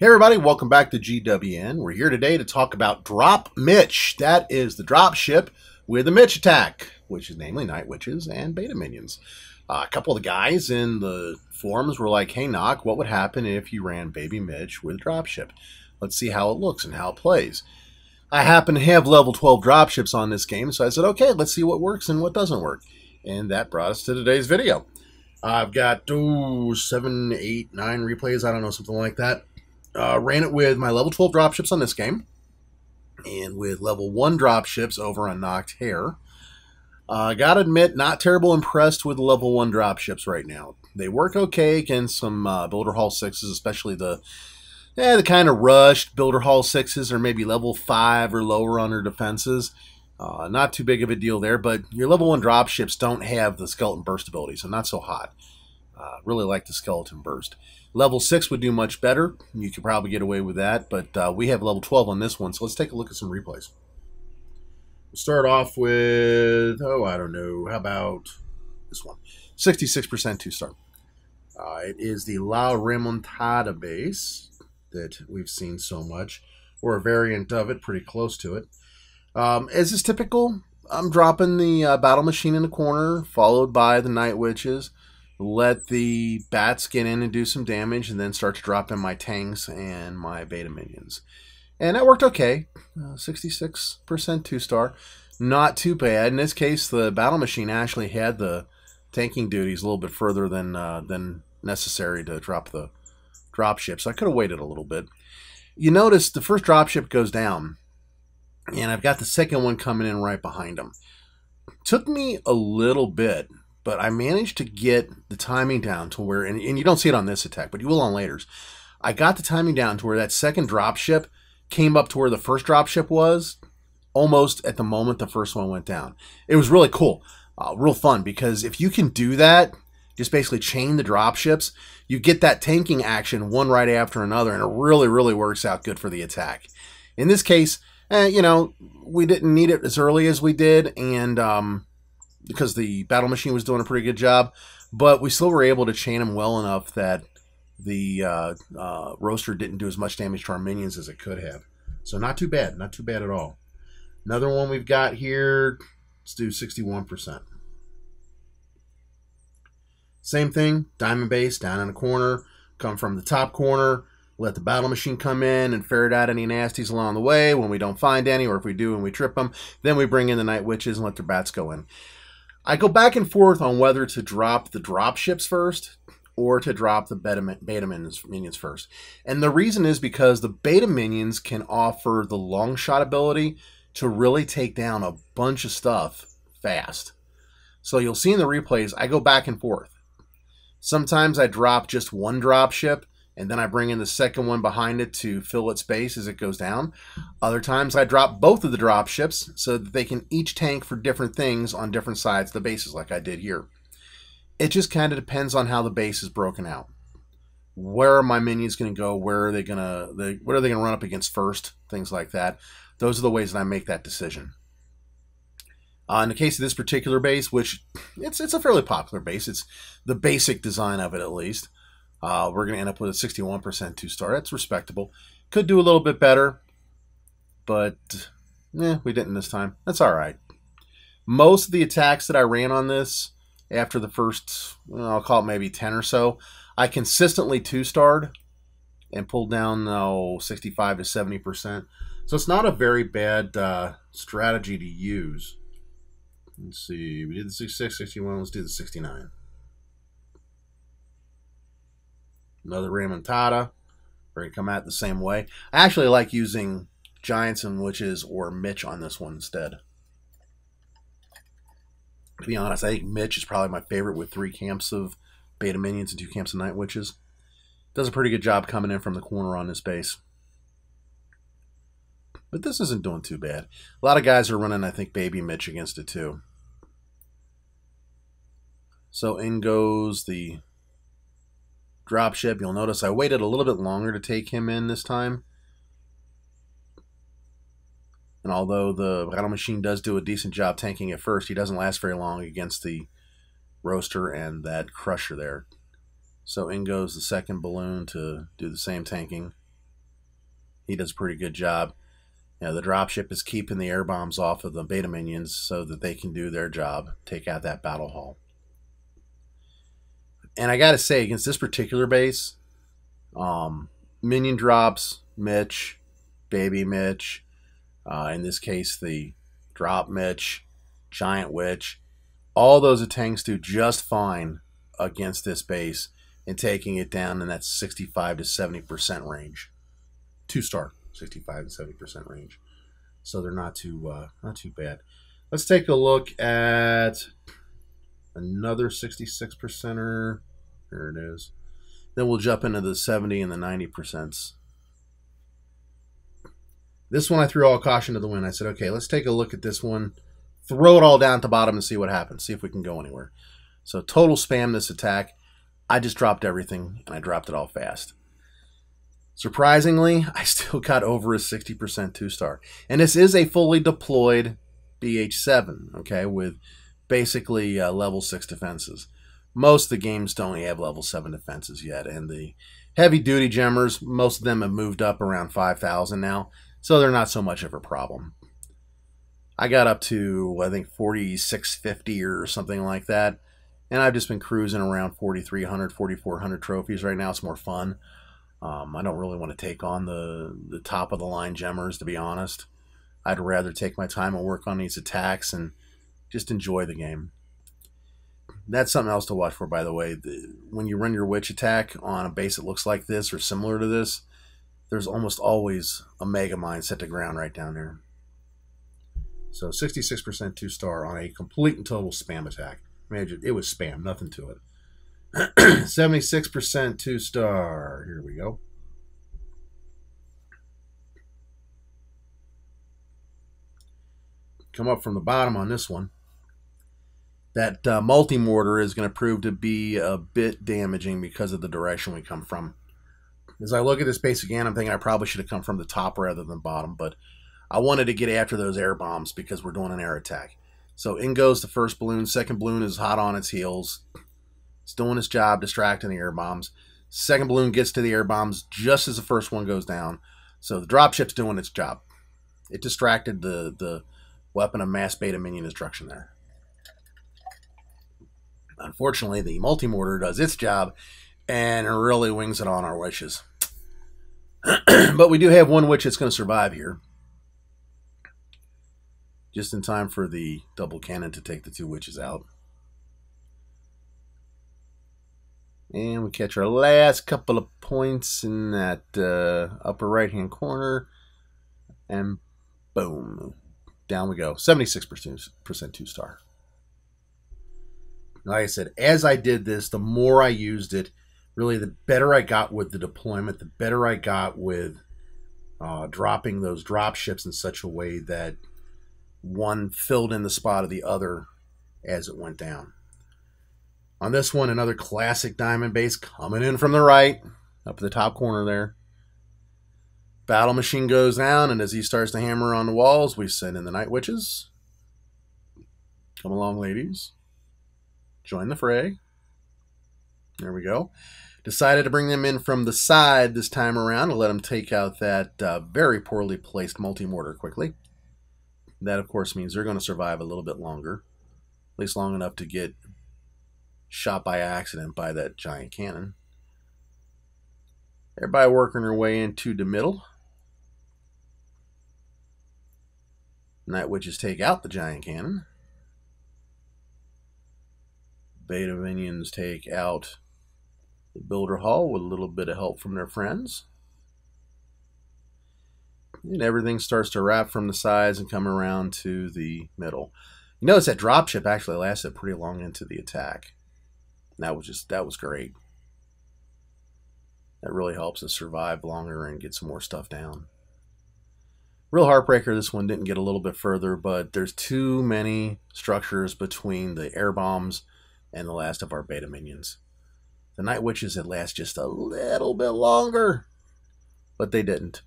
Hey everybody, welcome back to GWN. We're here today to talk about Drop Mitch. That is the drop ship with the Mitch attack, which is namely Night Witches and Beta Minions. A couple of the guys in the forums were like, hey Knock, what would happen if you ran Baby Mitch with drop ship? Let's see how it looks and how it plays. I happen to have level 12 drop ships on this game, so I said, okay, let's see what works and what doesn't work. And that brought us to today's video. I've got 7, 8, 9 replays, I don't know, something like that. Ran it with my level 12 dropships on this game, and with level 1 dropships over on Knocked Hair. Gotta admit, not terrible impressed with the level 1 dropships right now. They work okay against some Builder Hall 6s, especially the kind of rushed Builder Hall 6s, or maybe level 5 or lower on their defenses. Not too big of a deal there, but your level 1 dropships don't have the Skeleton Burst ability, so not so hot. Really like the Skeleton Burst. Level 6 would do much better. You could probably get away with that, but we have level 12 on this one, so let's take a look at some replays. We'll start off with, I don't know, how about this one? 66% 2-star. It is the La Remontada base that we've seen so much, or a variant of it, pretty close to it. As is typical, I'm dropping the Battle Machine in the corner, followed by the Night Witches. Let the bats get in and do some damage, and then start to drop in my tanks and my beta minions. And that worked okay. 66% 2-star. Not too bad. In this case, the battle machine actually had the tanking duties a little bit further than necessary to drop the dropship, so I could have waited a little bit. You notice the first dropship goes down, and I've got the second one coming in right behind them. Took me a little bit, but I managed to get the timing down to where, and you don't see it on this attack, but you will on later's. I got the timing down to where that second dropship came up to where the first dropship was, almost at the moment the first one went down. It was really cool, real fun, because if you can do that, just basically chain the dropships, you get that tanking action one right after another, and it really, really works out good for the attack. In this case, we didn't need it as early as we did, and because the battle machine was doing a pretty good job, but we still were able to chain them well enough that the roaster didn't do as much damage to our minions as it could have. So not too bad at all. Another one we've got here, let's do 61%. Same thing, diamond base down in the corner, come from the top corner, let the battle machine come in and ferret out any nasties along the way. When we don't find any, or if we do and we trip them, then we bring in the Night Witches and let their bats go in. I go back and forth on whether to drop the drop ships first or to drop the beta minions first. And the reason is because the beta minions can offer the long shot ability to really take down a bunch of stuff fast. So you'll see in the replays, I go back and forth. Sometimes I drop just one drop ship, and then I bring in the second one behind it to fill its space as it goes down. Other times I drop both of the drop ships so that they can each tank for different things on different sides of the bases, like I did here. It just kind of depends on how the base is broken out. Where are my minions going to go? Where are they going to? What are they going to run up against first? Things like that. Those are the ways that I make that decision. In the case of this particular base, which it's a fairly popular base, it's the basic design of it at least. We're going to end up with a 61% 2-star. That's respectable. Could do a little bit better, but we didn't this time. That's all right. Most of the attacks that I ran on this, after the first, I'll call it maybe 10 or so, I consistently 2-starred and pulled down 65 to 70%. So it's not a very bad strategy to use. Let's see. We did the 66, 61. Let's do the 69. Another Remontada. We're going to come at it the same way. I actually like using Giants and Witches or Mitch on this one instead. To be honest, I think Mitch is probably my favorite with 3 camps of Beta Minions and 2 camps of Night Witches. Does a pretty good job coming in from the corner on this base. But this isn't doing too bad. A lot of guys are running, I think, Baby Mitch against it too. So in goes the dropship. You'll notice I waited a little bit longer to take him in this time. And although the battle machine does do a decent job tanking at first, he doesn't last very long against the roaster and that crusher there. So in goes the second balloon to do the same tanking. he does a pretty good job. You know, the dropship is keeping the air bombs off of the beta minions so that they can do their job, take out that battle hall. And I got to say, against this particular base, minion drops, Mitch, baby Mitch, in this case, the drop Mitch, giant witch, all those tanks do just fine against this base and taking it down in that 65 to 70% range. 2-star, 65 to 70% range. So they're not too bad. Let's take a look at another 66%er. There it is. Then we'll jump into the 70 and the 90%. This one I threw all caution to the wind. I said, okay, let's take a look at this one. Throw it all down at the bottom and see what happens. See if we can go anywhere. So total spam this attack. I just dropped everything, and I dropped it all fast. Surprisingly, I still got over a 60% 2-star. And this is a fully deployed BH7, okay, with basically level 6 defenses. Most of the games don't have level 7 defenses yet, and the heavy-duty gemmers, most of them have moved up around 5,000 now, so they're not so much of a problem. I got up to, I think, 4,650 or something like that, and I've just been cruising around 4,300, 4,400 trophies right now. It's more fun. I don't really want to take on the top-of-the-line gemmers, to be honest. I'd rather take my time and work on these attacks and just enjoy the game. That's something else to watch for, by the way. When you run your witch attack on a base that looks like this or similar to this, there's almost always a mega mine set to ground right down there. So 66% 2-star on a complete and total spam attack. Imagine, it was spam, nothing to it. 76% 2-star. Here we go. Come up from the bottom on this one. That multi-mortar is going to prove to be a bit damaging because of the direction we come from. As I look at this base again, I'm thinking I probably should have come from the top rather than bottom, but I wanted to get after those air bombs because we're doing an air attack. So in goes the first balloon. Second balloon is hot on its heels. It's doing its job, distracting the air bombs. Second balloon gets to the air bombs just as the first one goes down. So the dropship's doing its job. It distracted the weapon of mass beta minion destruction there. Unfortunately, the multi-mortar does its job and really wings it on our wishes. But we do have one witch that's going to survive here. Just in time for the double cannon to take the 2 witches out. And we catch our last couple of points in that upper right-hand corner. And boom. Down we go. 76% 2-star. Like I said, as I did this, the more I used it, really the better I got with the deployment, the better I got with dropping those drop ships in such a way that one filled in the spot of the other as it went down. On this one, another classic diamond base coming in from the right, up in the top corner there. Battle machine goes down, and as he starts to hammer on the walls, we send in the night witches. Come along, ladies. Join the fray. There we go. Decided to bring them in from the side this time around and let them take out that very poorly placed multi-mortar quickly. That, of course, means they're going to survive a little bit longer. At least long enough to get shot by accident by that giant cannon. Everybody working their way into the middle. Night witches take out the giant cannon. Beta minions take out the builder hall with a little bit of help from their friends. And everything starts to wrap from the sides and come around to the middle. You notice that dropship actually lasted pretty long into the attack. That was great. That really helps us survive longer and get some more stuff down. Real heartbreaker, this one didn't get a little bit further, but there's too many structures between the air bombs and the last of our beta minions. The night witches had last just a little bit longer, but they didn't.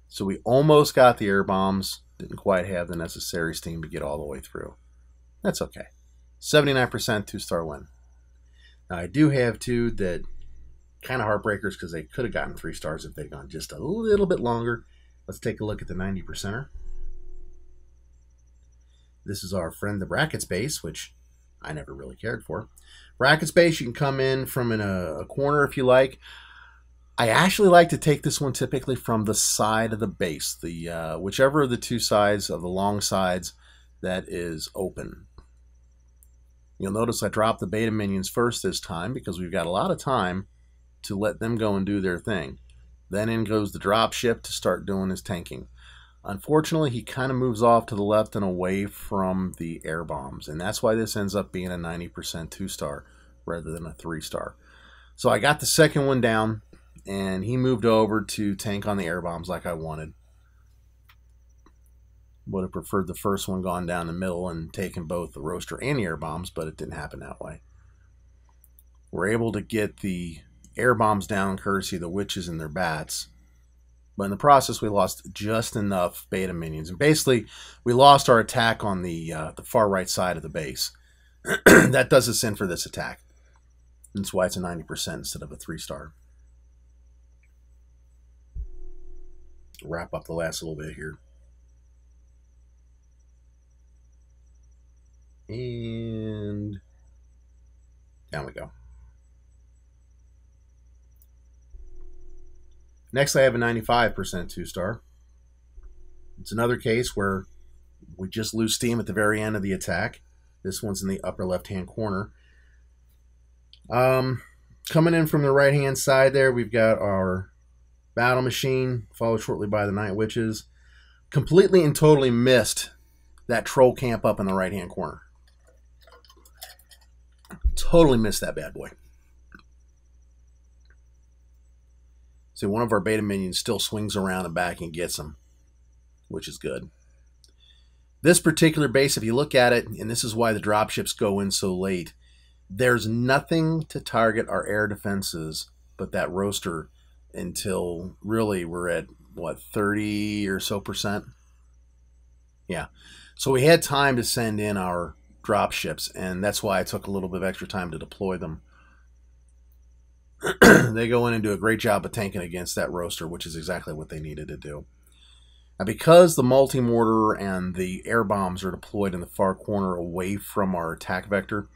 So we almost got the air bombs, didn't quite have the necessary steam to get all the way through. That's okay. 79% 2-star win. Now I do have two that Kind of heartbreakers because they could have gotten 3 stars if they'd gone just a little bit longer. Let's take a look at the 90%er. This is our friend the brackets base, which I never really cared for. Brackets base, you can come in from a corner if you like. I actually like to take this one typically from the side of the base, the whichever of the 2 sides of the long sides that is open. You'll notice I dropped the beta minions first this time because we've got a lot of time to let them go and do their thing. Then in goes the dropship to start doing his tanking. Unfortunately, he kind of moves off to the left and away from the air bombs, and that's why this ends up being a 90% 2-star rather than a 3-star. So I got the second one down, and he moved over to tank on the air bombs like I wanted. Would have preferred the first one gone down the middle and taken both the roaster and the air bombs, but it didn't happen that way. We're able to get the air bombs down courtesy of the witches and their bats. But in the process, we lost just enough beta minions. And basically, we lost our attack on the far right side of the base. That does us in for this attack. That's why it's a 90% instead of a 3-star. Wrap up the last little bit here. And down we go. Next, I have a 95% 2-star. It's another case where we just lose steam at the very end of the attack. This one's in the upper left-hand corner. Coming in from the right-hand side there, we've got our battle machine, followed shortly by the Night Witches. Completely and totally missed that troll camp up in the right-hand corner. Totally missed that bad boy. See, one of our beta minions still swings around and back and gets him, which is good. This particular base, if you look at it, and this is why the dropships go in so late, there's nothing to target our air defenses but that roaster until really we're at, what, 30 or so percent? Yeah. So we had time to send in our dropships, and that's why I took a little bit of extra time to deploy them. They go in and do a great job of tanking against that roaster, which is exactly what they needed to do. Now, because the multi-mortar and the air bombs are deployed in the far corner away from our attack vector,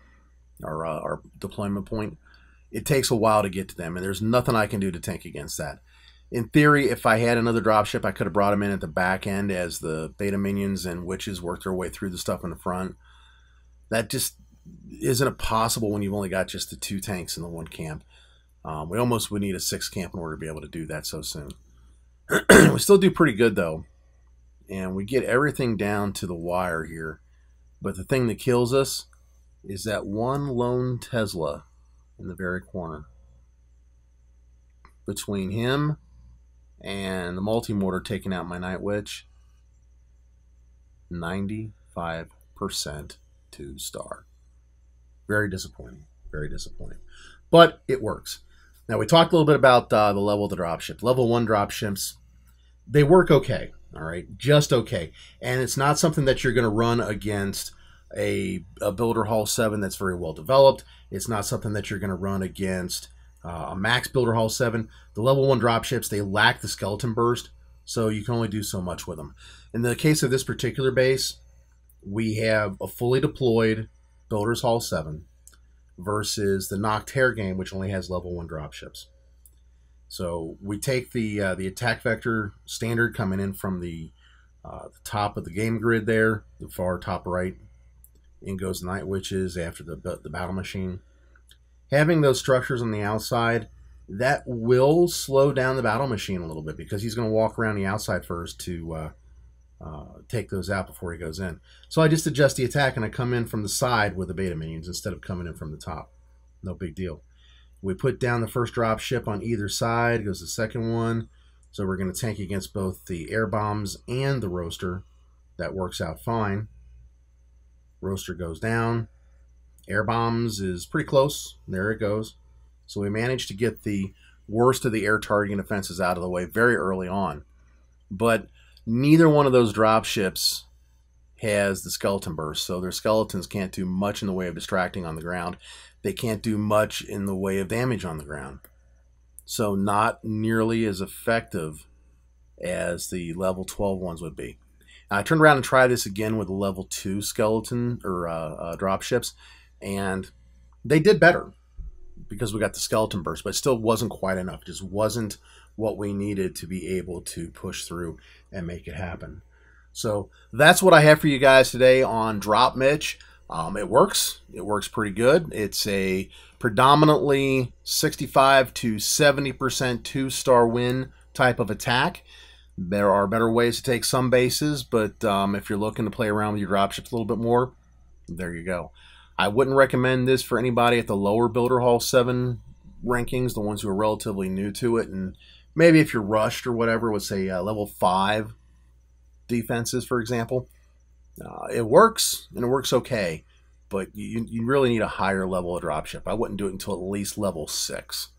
our deployment point, it takes a while to get to them, and there's nothing I can do to tank against that. In theory, if I had another dropship, I could have brought them in at the back end as the beta minions and witches worked their way through the stuff in the front. That just isn't possible when you've only got just the 2 tanks in the 1 camp. We almost would need a 6th camp in order to be able to do that so soon. We still do pretty good, though. And we get everything down to the wire here. But the thing that kills us is that one lone Tesla in the very corner. Between him and the multi-mortar taking out my Night Witch, 95% 2-star. Very disappointing. Very disappointing. But it works. Now, we talked a little bit about the level of the dropship. Level 1 dropships, they work okay, all right? Just okay. And it's not something that you're going to run against a Builder Hall 7 that's very well developed. It's not something that you're going to run against a Max Builder Hall 7. The level 1 dropships, they lack the skeleton burst, so you can only do so much with them. In the case of this particular base, we have a fully deployed Builders Hall 7 versus the Noctaire game, which only has level 1 dropships. So we take the attack vector standard coming in from the top of the game grid there, the far top right. In goes the Night Witches after the battle machine. Having those structures on the outside, that will slow down the battle machine a little bit because he's going to walk around the outside first to take those out before he goes in. So I just adjust the attack and I come in from the side with the beta minions instead of coming in from the top. No big deal. We put down the first drop ship on either side, goes the second one. So we're going to tank against both the air bombs and the roaster. That works out fine. Roaster goes down. Air bombs is pretty close. There it goes. So we managed to get the worst of the air targeting offenses out of the way very early on. But neither one of those drop ships has the skeleton burst, so their skeletons can't do much in the way of distracting on the ground. They can't do much in the way of damage on the ground. so not nearly as effective as the level 12 ones would be. I turned around and tried this again with the level 2 skeleton or drop ships, and they did better because we got the skeleton burst, but it still wasn't quite enough. It just wasn't what we needed to be able to push through and make it happen. So that's what I have for you guys today on Drop Mitch. It works. It works pretty good. It's a predominantly 65 to 70% 2-star win type of attack. There are better ways to take some bases, but if you're looking to play around with your dropships a little bit more, there you go. I wouldn't recommend this for anybody at the lower Builder Hall 7 rankings, the ones who are relatively new to it, and maybe if you're rushed or whatever with, say, level 5 defenses, for example. It works, and it works okay, but you really need a higher level of dropship. I wouldn't do it until at least level 6.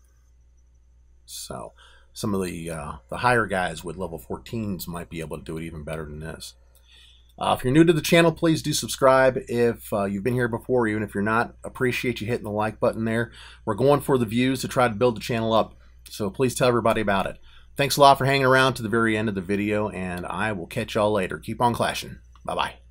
So some of the higher guys with level 14s might be able to do it even better than this. If you're new to the channel, please do subscribe. If you've been here before, even if you're not, appreciate you hitting the like button there. We're going for the views to try to build the channel up, so please tell everybody about it. Thanks a lot for hanging around to the very end of the video, and I will catch y'all later. Keep on clashing. Bye-bye.